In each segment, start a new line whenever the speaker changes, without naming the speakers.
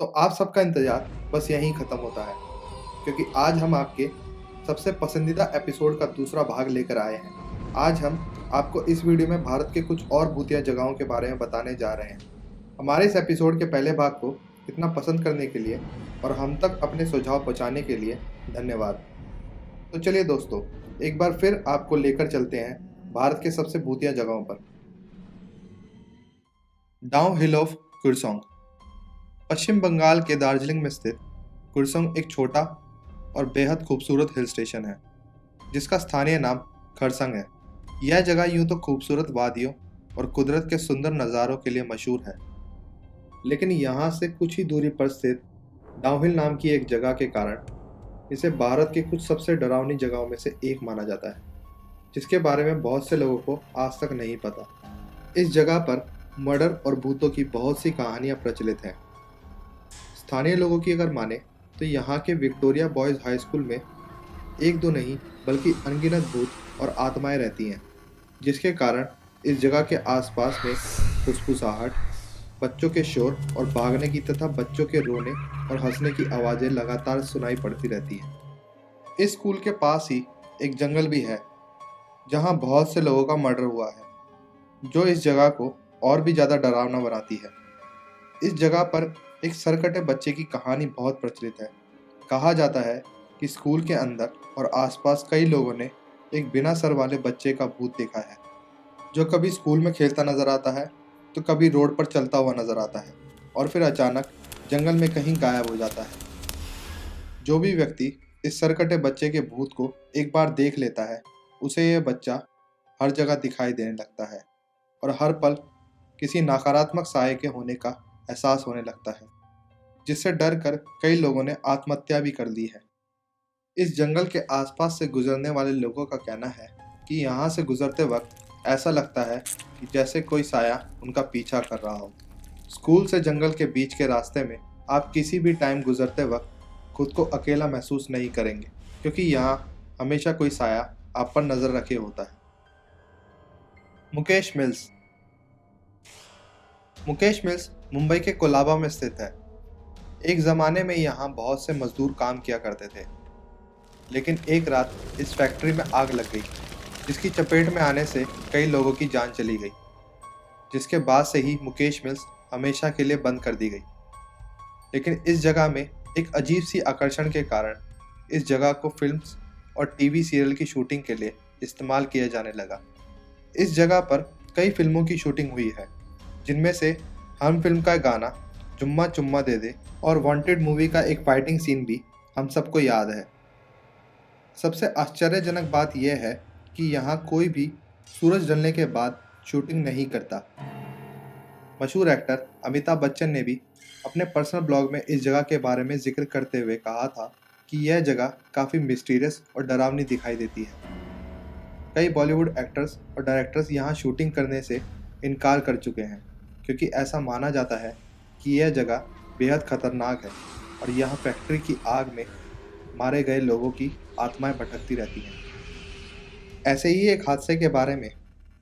तो आप सबका इंतज़ार बस यहीं ख़त्म होता है, क्योंकि आज हम आपके सबसे पसंदीदा एपिसोड का दूसरा भाग लेकर आए हैं। आज हम आपको इस वीडियो में भारत के कुछ और भूतिया जगहों के बारे में बताने जा रहे हैं। हमारे इस एपिसोड के पहले भाग को इतना पसंद करने के लिए और हम तक अपने सुझाव पहुँचाने के लिए धन्यवाद। तो चलिए दोस्तों, एक बार फिर आपको लेकर चलते हैं भारत के सबसे भूतिया जगहों पर। Down hill of Kurseong. Paschim Bangal के दार्जिलिंग में स्थित कुरसोंग एक छोटा और बेहद खूबसूरत हिल स्टेशन है, जिसका स्थानीय नाम खरसंग है। यह जगह यूं तो खूबसूरत वादियों और कुदरत के सुंदर नज़ारों के लिए मशहूर है, लेकिन यहाँ से कुछ ही दूरी पर स्थित डाउनहिल नाम की एक जगह के कारण इसे भारत की कुछ सबसे डरावनी जगहों में से एक माना जाता है, जिसके बारे में बहुत से लोगों को आज तक नहीं पता। इस जगह पर मर्डर और भूतों की बहुत सी कहानियाँ प्रचलित हैं। स्थानीय लोगों की अगर माने तो यहाँ के विक्टोरिया बॉयज़ हाई स्कूल में एक दो नहीं बल्कि अनगिनत भूत और आत्माएं रहती हैं, जिसके कारण इस जगह के आसपास में फुसफुसाहट, बच्चों के शोर और भागने की तथा बच्चों के रोने और हंसने की आवाज़ें लगातार सुनाई पड़ती रहती हैं। इस स्कूल के पास ही एक जंगल भी है, जहाँ बहुत से लोगों का मर्डर हुआ है, जो इस जगह को और भी ज़्यादा डरावना बनाती है। इस जगह पर एक सरकटे बच्चे की कहानी बहुत प्रचलित है। कहा जाता है कि स्कूल के अंदर और आसपास कई लोगों ने एक बिना सर वाले बच्चे का भूत देखा है, जो कभी स्कूल में खेलता नजर आता है तो कभी रोड पर चलता हुआ नजर आता है और फिर अचानक जंगल में कहीं गायब हो जाता है। जो भी व्यक्ति इस सरकटे बच्चे के भूत को एक बार देख लेता है, उसे यह बच्चा हर जगह दिखाई देने लगता है और हर पल किसी नकारात्मक साये के होने का एहसास होने लगता है, जिससे डर कर कई लोगों ने आत्महत्या भी कर ली है। इस जंगल के आसपास से गुजरने वाले लोगों का कहना है कि यहाँ से गुजरते वक्त ऐसा लगता है कि जैसे कोई साया उनका पीछा कर रहा हो। स्कूल से जंगल के बीच के रास्ते में आप किसी भी टाइम गुजरते वक्त खुद को अकेला महसूस नहीं करेंगे, क्योंकि यहाँ हमेशा कोई साया आप पर नज़र रखे होता है। मुकेश मिल्स। मुकेश मिल्स मुंबई के कोलाबा में स्थित है। एक ज़माने में यहाँ बहुत से मजदूर काम किया करते थे, लेकिन एक रात इस फैक्ट्री में आग लग गई, जिसकी चपेट में आने से कई लोगों की जान चली गई, जिसके बाद से ही मुकेश मिल्स हमेशा के लिए बंद कर दी गई। लेकिन इस जगह में एक अजीब सी आकर्षण के कारण इस जगह को फिल्म्स और टीवी सीरियल की शूटिंग के लिए इस्तेमाल किया जाने लगा। इस जगह पर कई फिल्मों की शूटिंग हुई है, जिनमें से हम फिल्म का गाना चुम्मा चुम्मा दे दे और वांटेड मूवी का एक फाइटिंग सीन भी हम सबको याद है। सबसे आश्चर्यजनक बात यह है कि यहाँ कोई भी सूरज ढलने के बाद शूटिंग नहीं करता। मशहूर एक्टर अमिताभ बच्चन ने भी अपने पर्सनल ब्लॉग में इस जगह के बारे में जिक्र करते हुए कहा था कि यह जगह काफ़ी मिस्टीरियस और डरावनी दिखाई देती है। कई बॉलीवुड एक्टर्स और डायरेक्टर्स यहाँ शूटिंग करने से इनकार कर चुके हैं, क्योंकि ऐसा माना जाता है कि यह जगह बेहद खतरनाक है और यहाँ फैक्ट्री की आग में मारे गए लोगों की आत्माएं भटकती रहती हैं। ऐसे ही एक हादसे के बारे में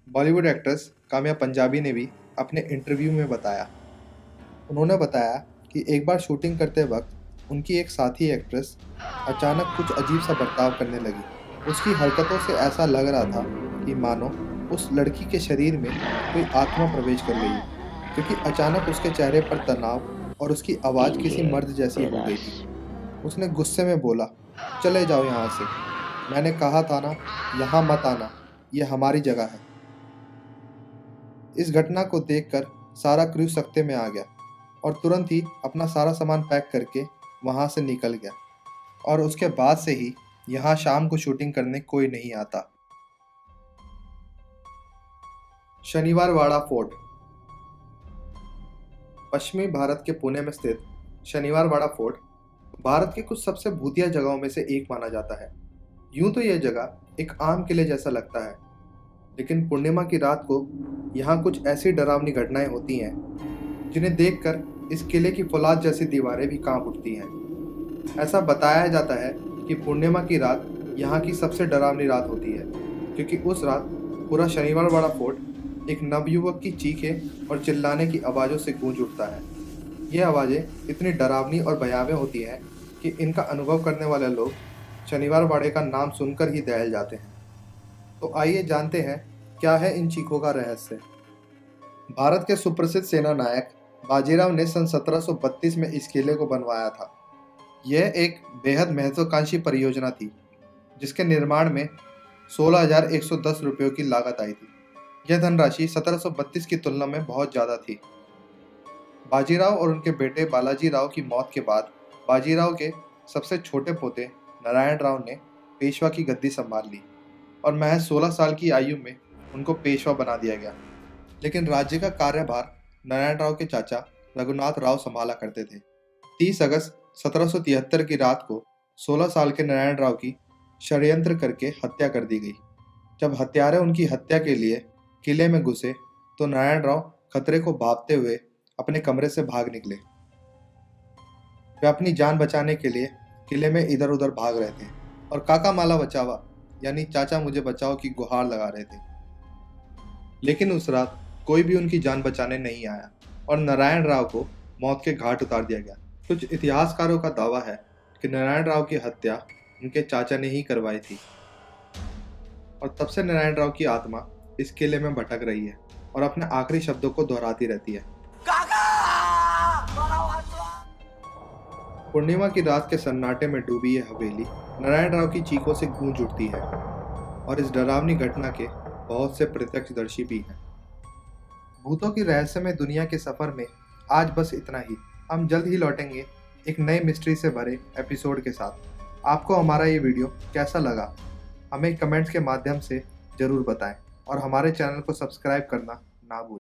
बॉलीवुड एक्ट्रेस काम्या पंजाबी ने भी अपने इंटरव्यू में बताया। उन्होंने बताया कि एक बार शूटिंग करते वक्त उनकी एक साथी एक्ट्रेस अचानक कुछ अजीब सा बर्ताव करने लगी। उसकी हरकतों से ऐसा लग रहा था कि मानो उस लड़की के शरीर में कोई आत्मा प्रवेश कर गई, क्योंकि अचानक उसके चेहरे पर तनाव और उसकी आवाज़ किसी मर्द जैसी हो गई थी। उसने गुस्से में बोला, चले जाओ यहाँ से, मैंने कहा था ना यहाँ मत आना, ये हमारी जगह है। इस घटना को देखकर सारा क्रू सख्ते में आ गया और तुरंत ही अपना सारा सामान पैक करके वहाँ से निकल गया, और उसके बाद से ही यहाँ शाम को शूटिंग करने कोई नहीं आता। शनिवार वाड़ा फोर्ट। पश्चिमी भारत के पुणे में स्थित शनिवार वाड़ा फोर्ट भारत की कुछ सबसे भूतिया जगहों में से एक माना जाता है। यूं तो यह जगह एक आम किले जैसा लगता है, लेकिन पूर्णिमा की रात को यहाँ कुछ ऐसी डरावनी घटनाएं होती हैं जिन्हें देखकर इस किले की फौलाद जैसी दीवारें भी कांप उठती हैं। ऐसा बताया जाता है कि पूर्णिमा की रात यहाँ की सबसे डरावनी रात होती है, क्योंकि उस रात पूरा शनिवार वाड़ा फोर्ट एक नवयुवक की चीखें और चिल्लाने की आवाज़ों से गूंज उठता है। ये आवाज़ें इतनी डरावनी और भयावह होती हैं कि इनका अनुभव करने वाले लोग शनिवार वाड़े का नाम सुनकर ही दहल जाते हैं। तो आइए जानते हैं क्या है इन चीखों का रहस्य। भारत के सुप्रसिद्ध सेना नायक बाजीराव ने सन 1732 में इस किले को बनवाया था। यह एक बेहद महत्वाकांक्षी परियोजना थी जिसके निर्माण में 16,110 रुपयों की लागत आई थी। यह धनराशि 1732 की तुलना में बहुत ज़्यादा थी। बाजीराव और उनके बेटे बालाजी राव की मौत के बाद बाजीराव के सबसे छोटे पोते नारायण राव ने पेशवा की गद्दी संभाल ली और महज 16 साल की आयु में उनको पेशवा बना दिया गया। लेकिन राज्य का कार्यभार नारायण राव के चाचा रघुनाथ राव संभाला करते थे। 30 अगस्त 1773 की रात को 16 साल के नारायण राव की षड्यंत्र करके हत्या कर दी गई। जब हत्यारे उनकी हत्या के लिए किले में घुसे तो नारायण राव खतरे को भांपते हुए अपने कमरे से भाग निकले। वे अपनी जान बचाने के लिए किले में इधर उधर भाग रहे थे और काका माला बचावा यानी चाचा मुझे बचाओ की गुहार लगा रहे थे। लेकिन उस रात कोई भी उनकी जान बचाने नहीं आया और नारायण राव को मौत के घाट उतार दिया गया। कुछ इतिहासकारों का दावा है कि नारायण राव की हत्या उनके चाचा ने ही करवाई थी और तब से नारायण राव की आत्मा इस किले में भटक रही है और अपने आखिरी शब्दों को दोहराती रहती है। पूर्णिमा की रात के सन्नाटे में डूबी यह हवेली नारायण राव की चीखों से गूंज उठती है और इस डरावनी घटना के बहुत से प्रत्यक्षदर्शी भी हैं। भूतों की रहस्यमय दुनिया के सफर में आज बस इतना ही। हम जल्द ही लौटेंगे एक नए मिस्ट्री से भरे एपिसोड के साथ। आपको हमारा ये वीडियो कैसा लगा हमें कमेंट्स के माध्यम से ज़रूर बताएं और हमारे चैनल को सब्सक्राइब करना ना भूलें।